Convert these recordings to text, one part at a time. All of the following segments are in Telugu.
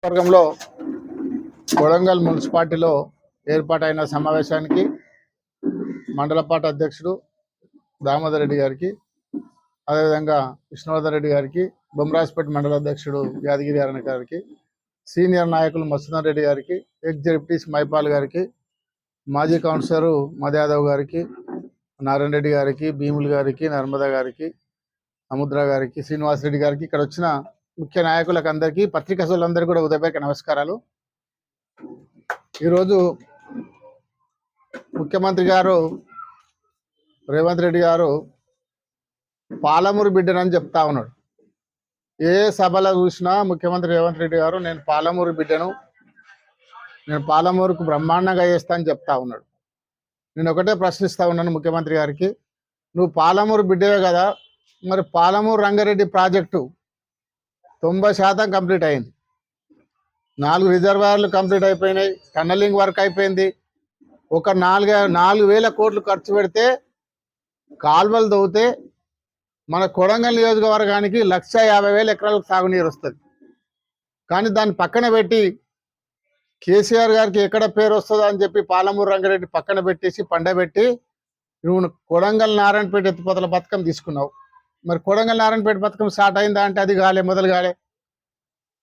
వర్గంలో కొడంగల్ మున్సిపాలిటీలో ఏర్పాటైన సమావేశానికి మండల పార్టీ అధ్యక్షుడు దామోదర్ రెడ్డి గారికి, అదేవిధంగా విష్ణువర్ధన్ రెడ్డి గారికి, బొమ్మరాజ్పేట మండల అధ్యక్షుడు యాదగిరి అరణ గారికి, సీనియర్ నాయకులు మసూదన్ రెడ్డి గారికి, ఎక్స్ జెడ్పీటీసీ మైపాల్ గారికి, మాజీ కౌన్సిలరు మధు యాదవ్ గారికి, నారాయణ రెడ్డి గారికి, భీములు గారికి, నర్మదా గారికి, సముద్ర గారికి, శ్రీనివాస్ రెడ్డి గారికి, ఇక్కడ వచ్చిన ముఖ్య నాయకులకు అందరికీ, పత్రికా సోదరులందరికీ కూడా ఉదయపేట నమస్కారాలు. ఈరోజు ముఖ్యమంత్రి గారు రేవంత్ రెడ్డి గారు పాలమూరు బిడ్డనని చెప్తా ఉన్నాడు. ఏ సభలో చూసినా ముఖ్యమంత్రి రేవంత్ రెడ్డి గారు నేను పాలమూరు బిడ్డను, నేను పాలమూరుకు బ్రహ్మాండంగా చేస్తా అని చెప్తా ఉన్నాడు. నేను ఒకటే ప్రశ్నిస్తా ఉన్నాను ముఖ్యమంత్రి గారికి, నువ్వు పాలమూరు బిడ్డవే కదా, మరి పాలమూరు రంగారెడ్డి ప్రాజెక్టు 90% కంప్లీట్ అయింది. 4 రిజర్వాయర్లు కంప్లీట్ అయిపోయినాయి, టన్నలింగ్ వర్క్ అయిపోయింది. ఒక 4,000 కోట్లు ఖర్చు పెడితే కాల్వలు తవ్వితే మన కొడంగల్ నియోజకవర్గానికి 1,50,000 ఎకరాలకు సాగునీరు వస్తుంది. కానీ దాన్ని పక్కన పెట్టి కేసీఆర్ గారికి ఎక్కడ పేరు వస్తుందో అని చెప్పి పాలమూరు రంగారెడ్డి పక్కన పెట్టేసి పండబెట్టి నువ్వు కొడంగల్ నారాయణపేట ఎత్తిపోతల పథకం తీసుకున్నావు. మరి కొడంగల్ నారాయణపేట పథకం స్టార్ట్ అయిందా అంటే అది మొదలు కాలే.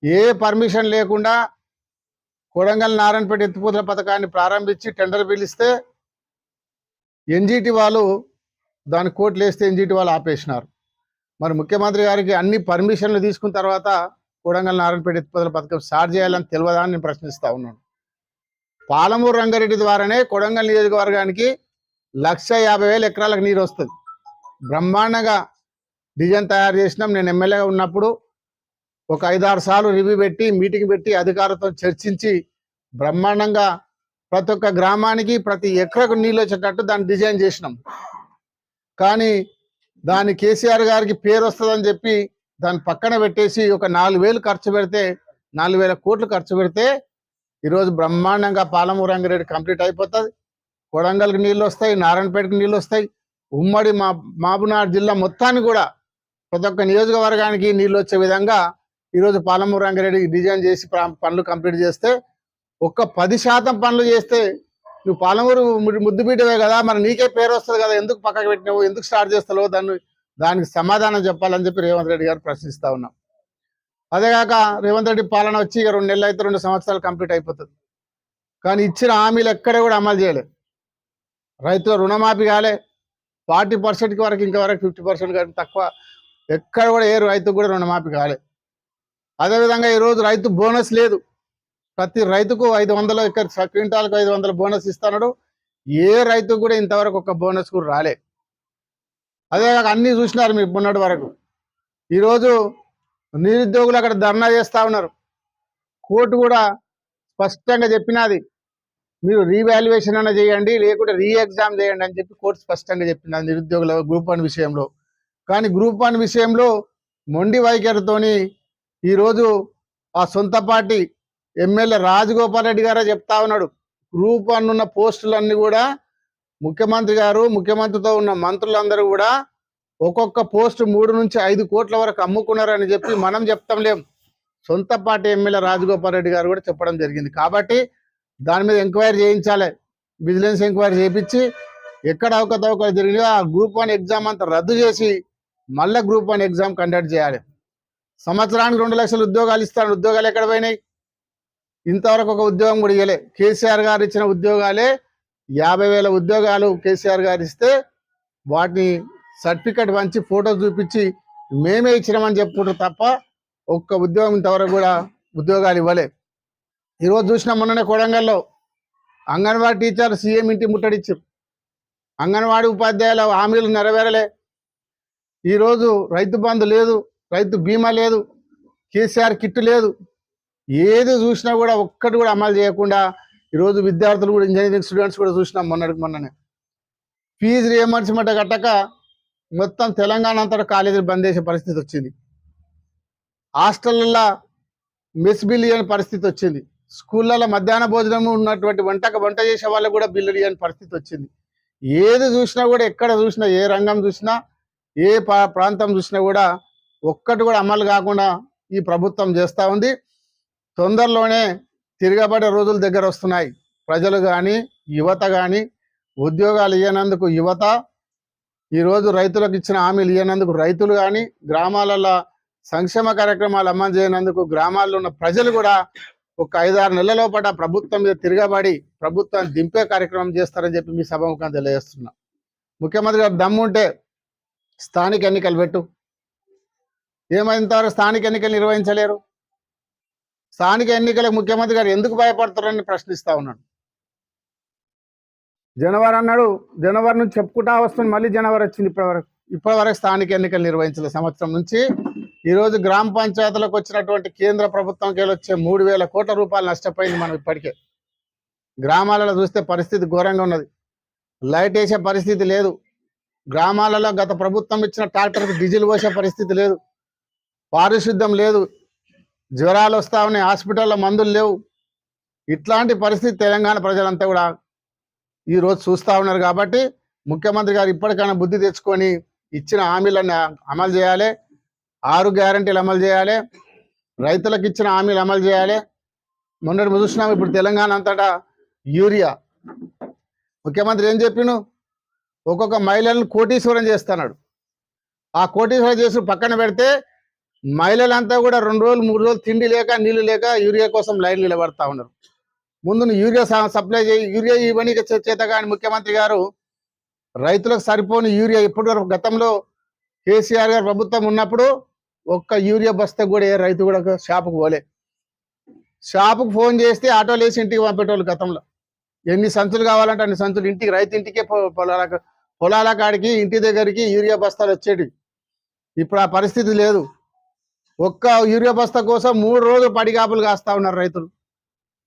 ఏ పర్మిషన్ లేకుండా కొడంగల్ నారాయణపేట ఎత్తిపోతల పథకాన్ని ప్రారంభించి టెండర్ పిలిస్తే ఎన్జిటి వాళ్ళు దాని కోట్లు వేస్తే ఎన్జిటి వాళ్ళు ఆపేసినారు. మరి ముఖ్యమంత్రి గారికి అన్ని పర్మిషన్లు తీసుకున్న తర్వాత కొడంగల్ నారాయణపేట ఎత్తిపోతల పథకం స్టార్ట్ చేయాలని తెలియదా అని నేను ప్రశ్నిస్తా ఉన్నాను. పాలమూరు రంగారెడ్డి ద్వారానే కొడంగల్ నియోజకవర్గానికి 1,50,000 ఎకరాలకు నీరు వస్తుంది. బ్రహ్మాండంగా డిజైన్ తయారు చేసినాం. నేను ఎమ్మెల్యేగా ఉన్నప్పుడు ఒక 5-6 సార్లు రివ్యూ పెట్టి మీటింగ్ పెట్టి అధికారులతో చర్చించి బ్రహ్మాండంగా ప్రతి ఒక్క గ్రామానికి ప్రతి ఎకరకు నీళ్ళు వచ్చేటట్టు దాన్ని డిజైన్ చేసినాం. కానీ దాని కేసీఆర్ గారికి పేరు వస్తుందని చెప్పి దాన్ని పక్కన పెట్టేసి ఒక 4,000 ఖర్చు పెడితే 4,000 కోట్లు ఖర్చు పెడితే ఈరోజు బ్రహ్మాండంగా పాలమూరు రంగారెడ్డి కంప్లీట్ అయిపోతుంది. కొడంగల్కి నీళ్ళు వస్తాయి, నారాయణపేటకి నీళ్ళు వస్తాయి. ఉమ్మడి మహబూబ్నగర్ జిల్లా మొత్తాన్ని కూడా ప్రతి ఒక్క నియోజకవర్గానికి నీళ్ళు వచ్చే విధంగా ఈరోజు పాలమూరు రంగారెడ్డి డిజైన్ చేసి పనులు కంప్లీట్ చేస్తే, ఒక్క 10% పనులు చేస్తే నువ్వు పాలమూరు ముద్దుబిడ్డవే కదా, మరి నీకే పేరు వస్తుంది కదా, ఎందుకు పక్కకు పెట్టినావు, ఎందుకు స్టార్ట్ చేస్తావు, దానికి సమాధానం చెప్పాలని చెప్పి రేవంత్ రెడ్డి గారు ప్రశ్నిస్తా ఉన్నాం. అదేగాక రేవంత్ రెడ్డి పాలన వచ్చి 2 నెలలు అయితే 2 సంవత్సరాలు కంప్లీట్ అయిపోతుంది. కానీ ఇచ్చిన హామీలు ఎక్కడ కూడా అమలు చేయలేదు. రైతుల రుణమాఫీ కాలే, 40% వరకు ఇంతవరకు 50% కానీ తక్కువ, ఎక్కడ కూడా ఏ రైతుకు కూడా రుణమాఫీ కాలే. అదేవిధంగా ఈరోజు రైతు బోనస్ లేదు. ప్రతి రైతుకు 500 క్వింటాలకు 500 బోనస్ ఇస్తున్నాడు. ఏ రైతుకు కూడా ఇంతవరకు ఒక బోనస్ కూడా రాలే. అదేగాక అన్నీ చూసినారు మీరు మొన్నటి వరకు. ఈరోజు నిరుద్యోగులు అక్కడ ధర్నా చేస్తూ ఉన్నారు. కోర్టు కూడా స్పష్టంగా చెప్పినది, మీరు రీవాల్యుయేషన్ అన్న చేయండి, లేకుంటే రీ ఎగ్జామ్ చేయండి అని చెప్పి కోర్టు స్పష్టంగా చెప్పింది నిరుద్యోగుల గ్రూప్ 1 విషయంలో. కానీ గ్రూప్ 1 విషయంలో మొండి వైఖరితోని ఈరోజు ఆ సొంత పార్టీ ఎమ్మెల్యే రాజగోపాల్ రెడ్డి గారే చెప్తా ఉన్నాడు, గ్రూప్ 1 ఉన్న పోస్టులన్నీ కూడా ముఖ్యమంత్రి గారు, ముఖ్యమంత్రితో ఉన్న మంత్రులందరూ కూడా ఒక్కొక్క పోస్టు 3 నుంచి 5 కోట్ల వరకు అమ్ముకున్నారని చెప్పి మనం చెప్తాం లేం, సొంత పార్టీ ఎమ్మెల్యే రాజగోపాల్ రెడ్డి గారు కూడా చెప్పడం జరిగింది. కాబట్టి దాని మీద ఎంక్వైరీ చేయించాలి, విజిలెన్స్ ఎంక్వైరీ చేయించి ఎక్కడ అవకతవకలు జరిగినా ఆ గ్రూప్ 1 ఎగ్జామ్ అంతా రద్దు చేసి మళ్ళీ గ్రూప్ 1 ఎగ్జామ్ కండక్ట్ చేయాలి. సంవత్సరానికి 2 లక్షల ఉద్యోగాలు ఇస్తాను, ఉద్యోగాలు ఎక్కడ పోయినాయి? ఇంతవరకు ఒక ఉద్యోగం కూడా ఇవ్వలే. కేసీఆర్ గారు ఇచ్చిన ఉద్యోగాలే 50,000 ఉద్యోగాలు కేసీఆర్ గారు ఇస్తే వాటిని సర్టిఫికెట్ పంచి ఫోటో చూపించి మేమే ఇచ్చినామని చెప్పుకుంటారు తప్ప ఒక్క ఉద్యోగం ఇంతవరకు కూడా ఉద్యోగాలు ఇవ్వలే. ఈరోజు చూసిన మొన్ననే కొడంగల్లో అంగన్వాడీ టీచర్ సీఎం ఇంటి ముట్టడిచ్చారు. అంగన్వాడీ ఉపాధ్యాయుల హామీలు నెరవేరలే. ఈరోజు రైతు బంధు లేదు, రైతు బీమా లేదు, కేసీఆర్ కిట్ లేదు. ఏది చూసినా కూడా ఒక్కటి కూడా అమలు చేయకుండా ఈరోజు విద్యార్థులు కూడా, ఇంజనీరింగ్ స్టూడెంట్స్ కూడా చూసినాం మొన్ననే ఫీజు రియంబర్స్మెంట్ కట్టక మొత్తం తెలంగాణ అంతటా కాలేజీలు బంద్ చేసే పరిస్థితి వచ్చింది. హాస్టళ్ళల్లో మెస్ బిల్ ఇవ్వని పరిస్థితి వచ్చింది. స్కూళ్ళలో మధ్యాహ్న భోజనం ఉన్నటువంటి వంట చేసే వాళ్ళకు కూడా బిల్లు ఇవ్వని పరిస్థితి వచ్చింది. ఏది చూసినా కూడా, ఎక్కడ చూసినా, ఏ రంగం చూసినా, ఏ ప్రాంతం చూసినా కూడా ఒక్కటి కూడా అమలు కాకుండా ఈ ప్రభుత్వం చేస్తూ ఉంది. తొందరలోనే తిరగబడే రోజులు దగ్గర వస్తున్నాయి. ప్రజలు కానీ, యువత కానీ ఉద్యోగాలు ఇవ్వనందుకు యువత, ఈరోజు రైతులకు ఇచ్చిన హామీలు ఇవ్వనందుకు రైతులు కానీ, గ్రామాలలో సంక్షేమ కార్యక్రమాలు అమలు చేయనందుకు గ్రామాల్లో ఉన్న ప్రజలు కూడా ఒక 5-6 నెలల లోపల ప్రభుత్వం మీద తిరగబడి ప్రభుత్వాన్ని దింపే కార్యక్రమం చేస్తారని చెప్పి మీ సభాముఖంగా తెలియజేస్తున్నా. ముఖ్యమంత్రి గారు దమ్ముంటే స్థానిక ఎన్నికలు పెట్టు. ఏమైనంతవరకు స్థానిక ఎన్నికలు నిర్వహించలేరు? స్థానిక ఎన్నికలకు ముఖ్యమంత్రి గారు ఎందుకు భయపడతారని ప్రశ్నిస్తా ఉన్నాడు. జనవరి అన్నాడు, జనవరి నుంచి చెప్పుకుంటా వస్తుంది, మళ్ళీ జనవరి వచ్చింది. ఇప్పటివరకు స్థానిక ఎన్నికలు నిర్వహించలే. సంవత్సరం నుంచి ఈరోజు గ్రామ పంచాయతీలకు వచ్చినటువంటి కేంద్ర ప్రభుత్వంకి వచ్చే 3,000 కోట్ల రూపాయలు నష్టపోయింది. మనం ఇప్పటికే గ్రామాలలో చూస్తే పరిస్థితి ఘోరంగా ఉన్నది. లైట్ వేసే పరిస్థితి లేదు. గ్రామాలలో గత ప్రభుత్వం ఇచ్చిన ట్రాక్టర్కి డీజిల్ పోసే పరిస్థితి లేదు. పారిశుద్ధ్యం లేదు. జ్వరాలు వస్తూ ఉన్నాయి. హాస్పిటల్లో మందులు లేవు. ఇట్లాంటి పరిస్థితి తెలంగాణ ప్రజలంతా కూడా ఈరోజు చూస్తూ ఉన్నారు. కాబట్టి ముఖ్యమంత్రి గారు ఇప్పటికైనా బుద్ధి తెచ్చుకొని ఇచ్చిన హామీలను అమలు చేయాలి. 6 గ్యారంటీలు అమలు చేయాలి. రైతులకు ఇచ్చిన హామీలు అమలు చేయాలి. మొన్నటి చూసినాం, ఇప్పుడు తెలంగాణ అంతటా యూరియా. ముఖ్యమంత్రి ఏం చెప్పిను? ఒక్కొక్క మహిళలను కోటీశ్వరం చేస్తున్నాడు. ఆ కోటీశ్వరం చేసి పక్కన పెడితే మహిళలంతా కూడా 2 రోజులు 3 రోజులు తిండి లేక నీళ్లు లేక యూరియా కోసం లైన్ నిలబడతా ఉన్నారు. ముందు యూరియా సప్లై చేయి, యూరియా ఇవన్నీ చేత కానీ ముఖ్యమంత్రి గారు రైతులకు సరిపోని యూరియా ఇప్పటి వరకు గతంలో కేసీఆర్ గారు ప్రభుత్వం ఉన్నప్పుడు ఒక్క యూరియా బస్తా కూడా ఏ రైతు కూడా షాపుకు పోలే. షాపుకు ఫోన్ చేస్తే ఆటోలు వేసి ఇంటికి పంపేటోళ్ళు. గతంలో ఎన్ని సంచులు కావాలంటే అన్ని సంచులు ఇంటికి, రైతు ఇంటికే, పొలాల కాడికి ఇంటి దగ్గరికి యూరియా బస్తాలు వచ్చేటివి. ఇప్పుడు ఆ పరిస్థితి లేదు. ఒక్క యూరియా బస్తా కోసం 3 రోజులు పడిగాపులు కాస్తా ఉన్నారు రైతులు.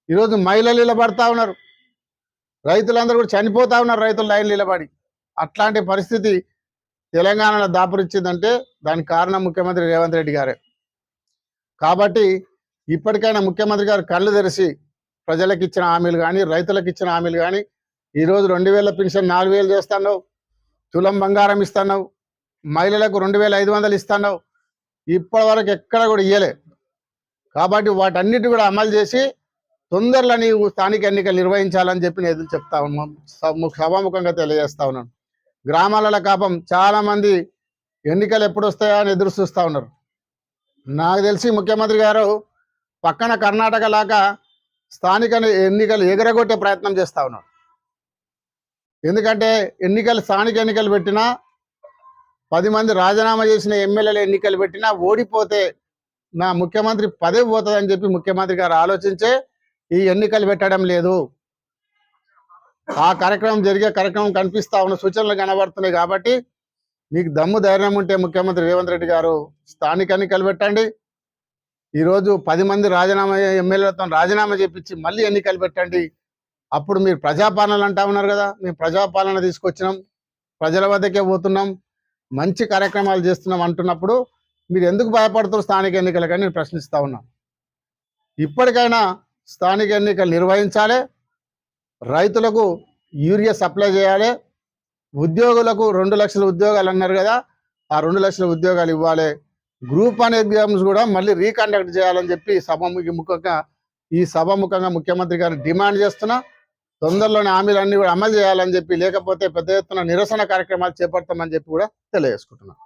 ఈరోజు మహిళలు నిలబడతా ఉన్నారు. రైతులందరూ కూడా చనిపోతా ఉన్నారు రైతులు లైన్ నిలబడి. అట్లాంటి పరిస్థితి తెలంగాణలో దాపురిచ్చిందంటే దానికి కారణం ముఖ్యమంత్రి రేవంత్ రెడ్డి గారే. కాబట్టి ఇప్పటికైనా ముఖ్యమంత్రి గారు కళ్ళు తెరిచి ప్రజలకు ఇచ్చిన హామీలు కానీ, రైతులకు ఇచ్చిన హామీలు కానీ, ఈరోజు 2,000 పెన్షన్ 4,000 చేస్తున్నావు, తులం బంగారం ఇస్తున్నావు, మహిళలకు 2,500 ఇస్తున్నావు, ఇప్పటి వరకు ఎక్కడ కూడా ఇయ్యలే. కాబట్టి వాటన్నిటి కూడా అమలు చేసి తొందరలో నీవు స్థానిక ఎన్నికలు నిర్వహించాలని చెప్పి నేను చెప్తా ఉన్నాం, సభాముఖంగా తెలియజేస్తా ఉన్నాను. గ్రామాలలో కాపం చాలా మంది ఎన్నికలు ఎప్పుడు వస్తాయా అని ఎదురు చూస్తూ ఉన్నారు. నాకు తెలిసి ముఖ్యమంత్రి గారు పక్కన కర్ణాటక లాగా స్థానిక ఎన్నికలు ఎగరగొట్టే ప్రయత్నం చేస్తూ ఉన్నారు. ఎందుకంటే స్థానిక ఎన్నికలు పెట్టినా 10 మంది రాజీనామా చేసిన ఎమ్మెల్యేల ఎన్నికలు పెట్టినా ఓడిపోతే నా ముఖ్యమంత్రి పదవి పోతుందని చెప్పి ముఖ్యమంత్రి గారు ఆలోచించే ఈ ఎన్నికలు పెట్టడం లేదు. ఆ జరిగే కార్యక్రమం కనిపిస్తా ఉన్న సూచనలు కనబడుతున్నాయి. కాబట్టి మీకు దమ్ము ధైర్యం ఉంటే ముఖ్యమంత్రి రేవంత్ రెడ్డి గారు స్థానిక ఎన్నికలు పెట్టండి. ఈరోజు 10 మంది ఎమ్మెల్యేలతో రాజీనామా చేపించి మళ్ళీ ఎన్నికలు పెట్టండి. అప్పుడు మీరు ప్రజాపాలన అంటా ఉన్నారు కదా, మేము ప్రజాపాలన తీసుకొచ్చినాం, ప్రజల వద్దకే పోతున్నాం, మంచి కార్యక్రమాలు చేస్తున్నాం అంటున్నప్పుడు మీరు ఎందుకు భయపడుతున్నారు స్థానిక ఎన్నికలకని నేను ప్రశ్నిస్తా ఉన్నాను. ఇప్పటికైనా స్థానిక ఎన్నికలు నిర్వహించాలి. రైతులకు యూరియా సప్లై చేయాలి. ఉద్యోగులకు 2 లక్షల ఉద్యోగాలు అన్నారు కదా, ఆ 2 లక్షల ఉద్యోగాలు ఇవ్వాలి. గ్రూప్ 1 ఎగ్జామ్స్ కూడా మళ్ళీ రీకండక్ట్ చేయాలని చెప్పి ఈ సభాముఖంగా ముఖ్యమంత్రి గారిని డిమాండ్ చేస్తున్నా. తొందరలోనే హామీలన్నీ కూడా అమలు చేయాలని చెప్పి, లేకపోతే పెద్ద ఎత్తున నిరసన కార్యక్రమాలు చేపడతామని చెప్పి కూడా తెలియజేసుకుంటున్నాం.